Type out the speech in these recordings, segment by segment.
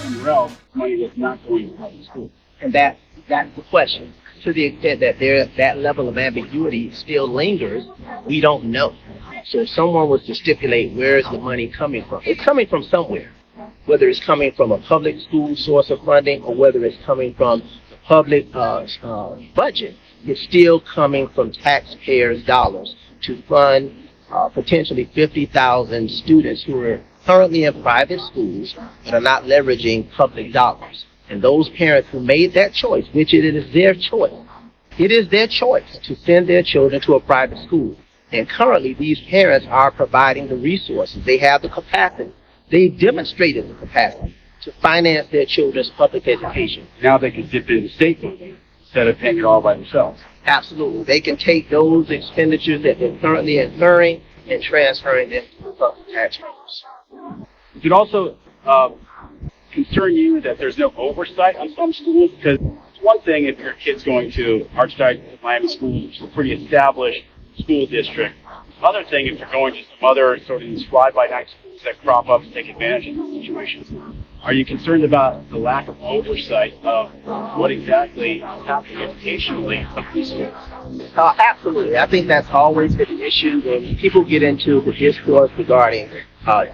somewhere else, money that's not going to public school. And that's the question. To the extent that that level of ambiguity still lingers, we don't know. So if someone was to stipulate where is the money coming from, it's coming from somewhere. Whether it's coming from a public school source of funding or whether it's coming from the public budget, it's still coming from taxpayers' dollars to fund potentially 50,000 students who are currently in private schools but are not leveraging public dollars. And those parents who made that choice, which it is their choice to send their children to a private school. And currently, these parents are providing the resources. They have the capacity. They demonstrated the capacity to finance their children's public education. Now they can dip into state funding instead of paying it all by themselves. Absolutely. They can take those expenditures that they're currently incurring and transferring them to the public taxpayers. It could also concern you that there's no oversight on some schools, because it's one thing if your kid's going to Archdiocese of Miami Schools, which is a pretty established school district. Another thing if you're going to some other sort of these fly-by-night schools that crop up to take advantage of these situations. Are you concerned about the lack of oversight of what exactly is happening educationally in some of these schools? Absolutely. I think that's always been an issue when people get into the discourse regarding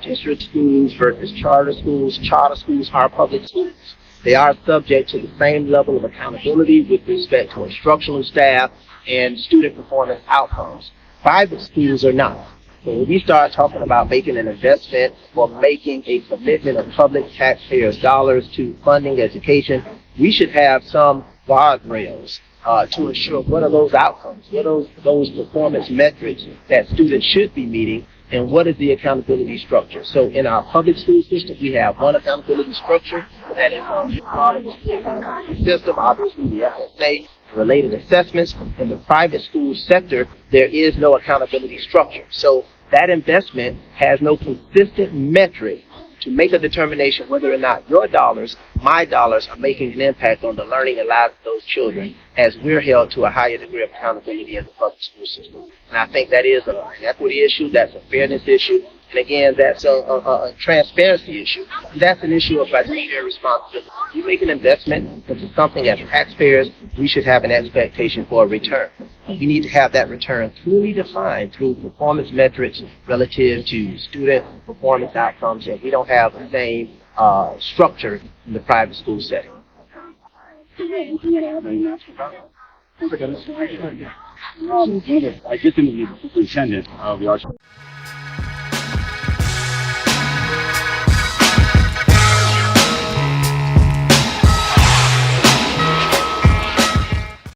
district schools versus charter schools. Charter schools are public schools. They are subject to the same level of accountability with respect to instructional staff and student performance outcomes. Private schools are not. So when we start talking about making an investment or making a commitment of public taxpayers' dollars to funding education, we should have some guardrails to ensure what are those outcomes, what are those performance metrics that students should be meeting, and what is the accountability structure. So in our public school system, we have one accountability structure that is the system, obviously the FSA, related assessments. In the private school sector, there is no accountability structure. So that investment has no consistent metric to make a determination whether or not your dollars, my dollars, are making an impact on the learning and lives of those children, as we're held to a higher degree of accountability in the public school system. And I think that is an equity issue, that's a fairness issue, and again, that's a transparency issue. That's an issue of fiduciary responsibility. You make an investment into something as taxpayers, we should have an expectation for a return. We need to have that return clearly defined through performance metrics relative to student performance outcomes, and we don't have the same structure in the private school setting. I just interviewed the superintendent of the Archdiocese.